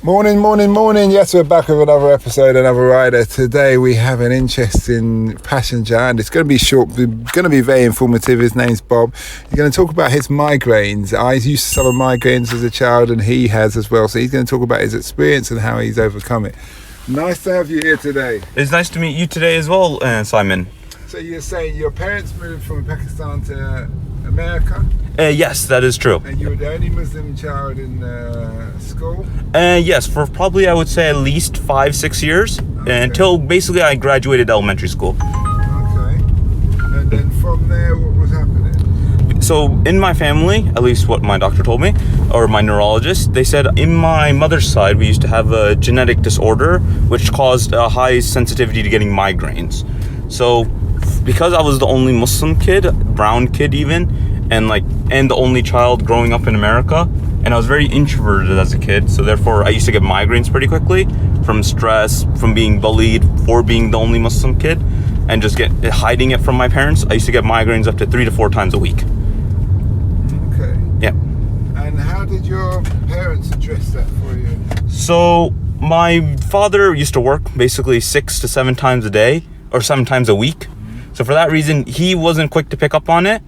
Morning. Yes, we're back with another episode, another rider. Today we have an interesting passenger and it's going to be short, going to be very informative. His name's Bob. He's going to talk about his migraines. I used to suffer migraines as a child and he has as well. So he's going to talk about his experience and how he's overcome it. Nice to have you here today. It's nice to meet you today as well, Simon. So you're saying your parents moved from Pakistan to America? Yes, that is true. And you were the only Muslim child in school? Yes, for probably I would say at least 5-6 years, until basically I graduated elementary school. Okay. And then from there, what was happening? So in my family, at least what my doctor told me, or my neurologist, they said in my mother's side we used to have a genetic disorder which caused a high sensitivity to getting migraines. So because I was the only Muslim kid, brown kid even, and the only child growing up in America, and I was very introverted as a kid, so therefore I used to get migraines pretty quickly from stress, from being bullied for being the only Muslim kid, and just hiding it from my parents. I used to get migraines up to 3 to 4 times a week. Okay. Yeah. And how did your parents address that for you? So my father used to work basically 6 to 7 times a day, or 7 times a week. So for that reason, he wasn't quick to pick up on it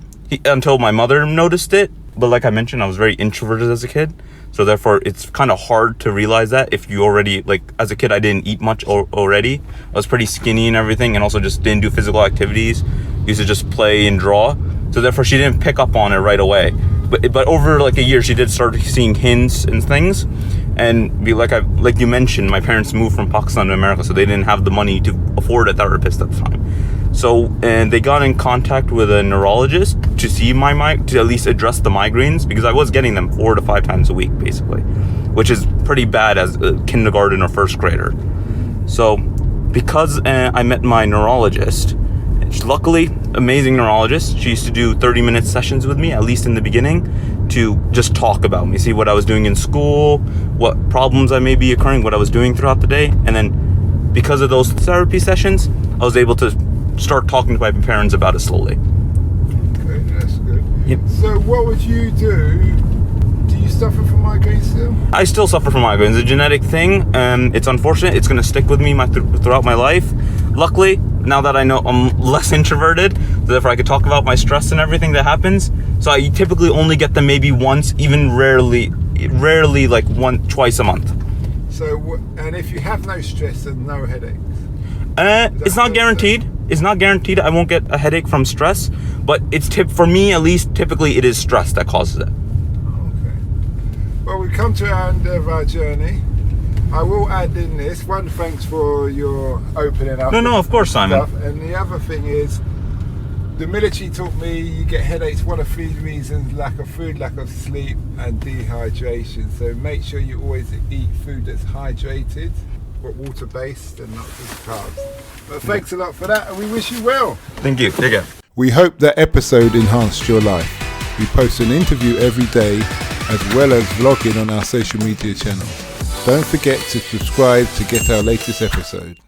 until my mother noticed it. But like I mentioned, I was very introverted as a kid. So therefore, it's kind of hard to realize that if you already, as a kid, I didn't eat much already. I was pretty skinny and everything, and also just didn't do physical activities. Used to just play and draw. So therefore, she didn't pick up on it right away. But over a year, she did start seeing hints and things. And like you mentioned, my parents moved from Pakistan to America, so they didn't have the money to afford a therapist at the time. So, and they got in contact with a neurologist to see to at least address the migraines, because I was getting them 4 to 5 times a week, basically, which is pretty bad as a kindergarten or first grader. So, because I met my neurologist, luckily, amazing neurologist, she used to do 30-minute sessions with me, at least in the beginning, to just talk about me, see what I was doing in school, what problems I may be occurring, what I was doing throughout the day. And then because of those therapy sessions, I was able to start talking to my parents about it slowly. Okay, that's good. Yep. So what would you do? Do you suffer from migraines still? I still suffer from migraines. It's a genetic thing. It's unfortunate. It's going to stick with me throughout my life. Luckily, now that I know I'm less introverted, so therefore I could talk about my stress and everything that happens. So I typically only get them maybe once, even rarely twice a month. So, and if you have no stress and no headaches? It's not guaranteed. It's not guaranteed I won't get a headache from stress, but for me at least, typically it is stress that causes it. Okay. Well, we come to the end of our journey. I will add in this one, thanks for your opening up. No, of course, Simon. And the other thing is, the military taught me you get headaches, one of 3 reasons: lack of food, lack of sleep, and dehydration. So make sure you always eat food that's hydrated, but water-based and not just carbs. But thanks a lot for that, and we wish you well. Thank you. Take care. We hope that episode enhanced your life. We post an interview every day, as well as vlogging on our social media channels. Don't forget to subscribe to get our latest episode.